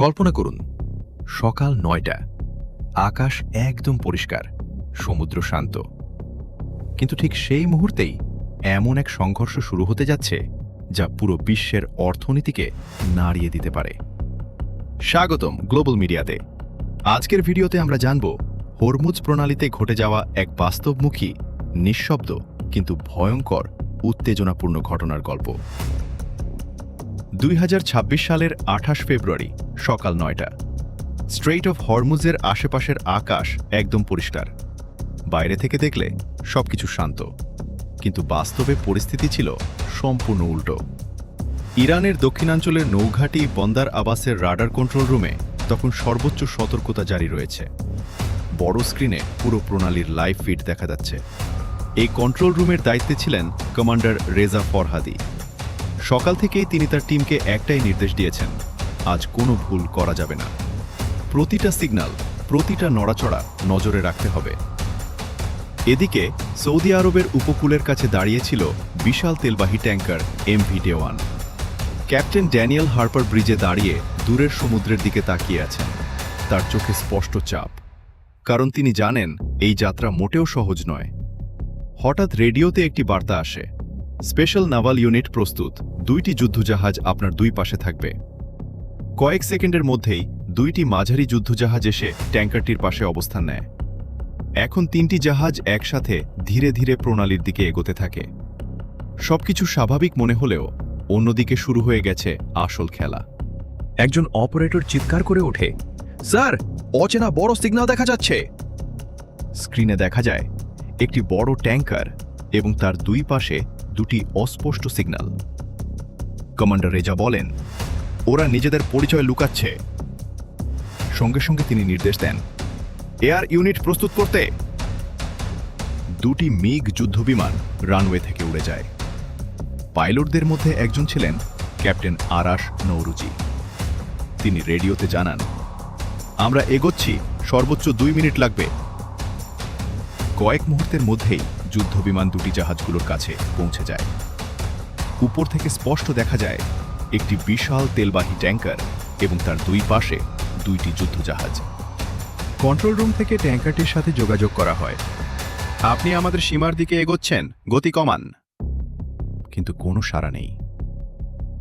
কল্পনা করুন সকাল ৯টা, আকাশ একদম পরিষ্কার, সমুদ্র শান্ত। কিন্তু ঠিক সেই মুহূর্তেই এমন এক সংঘর্ষ শুরু হতে যাচ্ছে যা পুরো বিশ্বের অর্থনীতিকে নাড়িয়ে দিতে পারে। স্বাগতম গ্লোবাল মিডিয়াতে। আজকের ভিডিওতে আমরা জানব হরমুজ প্রণালীতে ঘটে যাওয়া এক বাস্তবমুখী, নিঃশব্দ কিন্তু ভয়ঙ্কর, উত্তেজনাপূর্ণ ঘটনার গল্প। ২০২৬ সালের ২৮ ফেব্রুয়ারি সকাল ৯টা। স্ট্রেইট অফ হরমুজের আশেপাশের আকাশ একদম পরিষ্কার। বাইরে থেকে দেখলে সবকিছু শান্ত, কিন্তু বাস্তবে পরিস্থিতি ছিল সম্পূর্ণ উল্টো। ইরানের দক্ষিণাঞ্চলের নৌঘাঁটি বন্দর আবাসের রাডার কন্ট্রোল রুমে তখন সর্বোচ্চ সতর্কতা জারি রয়েছে। বড় স্ক্রিনে পুরো প্রণালীর লাইভ ফিড দেখা যাচ্ছে। এই কন্ট্রোল রুমের দায়িত্বে ছিলেন কমান্ডার রেজা ফরহাদি। সকাল থেকেই তিনি তার টিমকে একটাই নির্দেশ দিয়েছেন, আজ কোনো ভুল করা যাবে না। প্রতিটা সিগন্যাল, প্রতিটা নড়াচড়া নজরে রাখতে হবে। এদিকে সৌদি আরবের উপকূলের কাছে দাঁড়িয়েছিল বিশাল তেলবাহী tanker MV day one. Captain Daniel Harper ব্রিজে দাঁড়িয়ে দূরের সমুদ্রের দিকে তাকিয়ে আছেন। তার চোখে স্পষ্ট চাপ, কারণ তিনি জানেন এই যাত্রা মোটেও সহজ নয়। হঠাৎ রেডিওতে একটি বার্তা আসে, স্পেশাল নাভাল ইউনিট প্রস্তুত, 2টি যুদ্ধজাহাজ আপনার দুই পাশে থাকবে। কয়েক সেকেন্ডের মধ্যেই 2টি মাঝারি যুদ্ধজাহাজ এসে ট্যাঙ্কারটির পাশে অবস্থান নেয়। এখন 3টি জাহাজ একসাথে ধীরে ধীরে প্রণালীর দিকে এগোতে থাকে। সবকিছু স্বাভাবিক মনে হলেও অন্যদিকে শুরু হয়ে গেছে আসল খেলা। একজন অপারেটর চিৎকার করে ওঠে, স্যার, অচেনা বড় সিগন্যাল দেখা যাচ্ছে। স্ক্রিনে দেখা যায় একটি বড় ট্যাঙ্কার এবং তার দুই পাশে 2টি অস্পষ্ট সিগন্যাল। কমান্ডার রেজা বলেন, ওরা নিজেদের পরিচয় লুকাচ্ছে। সঙ্গে সঙ্গে তিনি নির্দেশ দেন, এয়ার ইউনিট প্রস্তুত করতে। 2টি মিগ যুদ্ধবিমান রানওয়ে থেকে উড়ে যায়। পাইলটদের মধ্যে একজন ছিলেন ক্যাপ্টেন আরাশ নৌরুজি। তিনি রেডিওতে জানান, আমরা এগোচ্ছি, সর্বোচ্চ 2 মিনিট লাগবে। কয়েক মুহূর্তের মধ্যেই যুদ্ধবিমান 2টি জাহাজগুলোর কাছে পৌঁছে যায়। উপর থেকে স্পষ্ট দেখা যায় একটি বিশাল তেলবাহী ট্যাঙ্কার এবং তার দুই পাশে 2টি যুদ্ধজাহাজ। কন্ট্রোল রুম থেকে ট্যাঙ্কারটির সাথে যোগাযোগ করা হয়, আপনি আমাদের সীমার দিকে এগোচ্ছেন, গতি কমান। কিন্তু কোনো সাড়া নেই।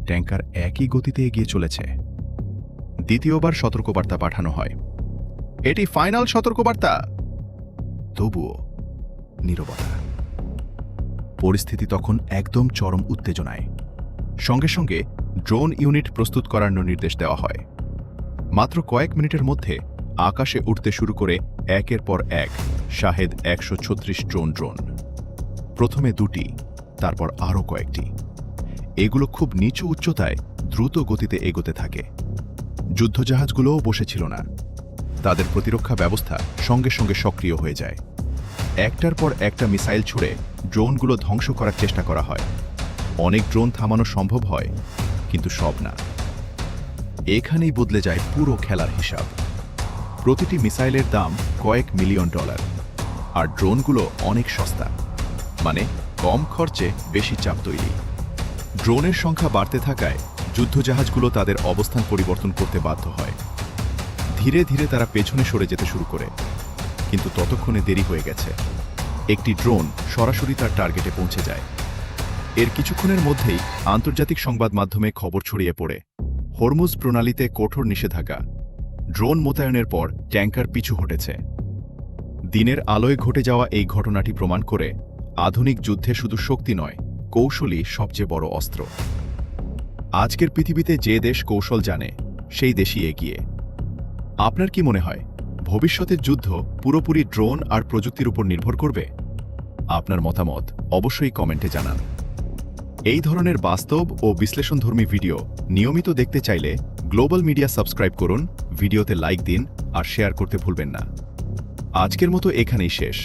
ট্যাঙ্কার একই গতিতে এগিয়ে চলেছে। দ্বিতীয়বার সতর্কবার্তা পাঠানো হয়, এটি ফাইনাল সতর্কবার্তা। তবুও নীরবতা। পরিস্থিতি তখন একদম চরম উত্তেজনায়। সঙ্গে সঙ্গে ড্রোন ইউনিট প্রস্তুত করার নির্দেশ দেওয়া হয়। মাত্র কয়েক মিনিটের মধ্যে আকাশে উঠতে শুরু করে একের পর এক শাহেদ 136 ড্রোন। প্রথমে 2টি, তারপর আরও কয়েকটি। এগুলো খুব নিচু উচ্চতায় দ্রুত গতিতে এগোতে থাকে। যুদ্ধজাহাজগুলোও বসেছিল না। তাদের প্রতিরক্ষা ব্যবস্থা সঙ্গে সঙ্গে সক্রিয় হয়ে যায়। একটার পর একটা মিসাইল ছুড়ে ড্রোনগুলো ধ্বংস করার চেষ্টা করা হয়। অনেক ড্রোন থামানো সম্ভব হয়, কিন্তু সব না। এখানেই বদলে যায় পুরো খেলার হিসাব। প্রতিটি মিসাইলের দাম কয়েক মিলিয়ন ডলার, আর ড্রোনগুলো অনেক সস্তা, মানে কম খরচে বেশি চাপ তৈরি। ড্রোনের সংখ্যা বাড়তে থাকায় যুদ্ধজাহাজগুলো তাদের অবস্থান পরিবর্তন করতে বাধ্য হয়। ধীরে ধীরে তারা পেছনে সরে যেতে শুরু করে, কিন্তু ততক্ষণে দেরি হয়ে গেছে। একটি ড্রোন সরাসরি তার টার্গেটে পৌঁছে যায়। এর কিছুক্ষণের মধ্যেই আন্তর্জাতিক সংবাদ মাধ্যমে খবর ছড়িয়ে পড়ে, হরমুজ প্রণালীতে কঠোর নিষেধাজ্ঞা। ড্রোন মোতায়েনের পর ট্যাঙ্কার পিছু হটেছে। দিনের আলোয় ঘটে যাওয়া এই ঘটনাটি প্রমাণ করে, আধুনিক যুদ্ধে শুধু শক্তি নয়, কৌশলই সবচেয়ে বড় অস্ত্র। আজকের পৃথিবীতে যে দেশ কৌশল জানে, সেই দেশই এগিয়ে। আপনার কি মনে হয়, ভবিষ্যতের যুদ্ধ পুরোপুরি ড্রোন আর প্রযুক্তির উপর নির্ভর করবে? আপনার মতামত অবশ্যই কমেন্টে জানান। এই ধরনের বাস্তব ও বিশ্লেষণধর্মী ভিডিও নিয়মিত দেখতে চাইলে গ্লোবাল মিডিয়া সাবস্ক্রাইব করুন, ভিডিওতে লাইক দিন আর শেয়ার করতে ভুলবেন না। আজকের মতো এখানেই শেষ।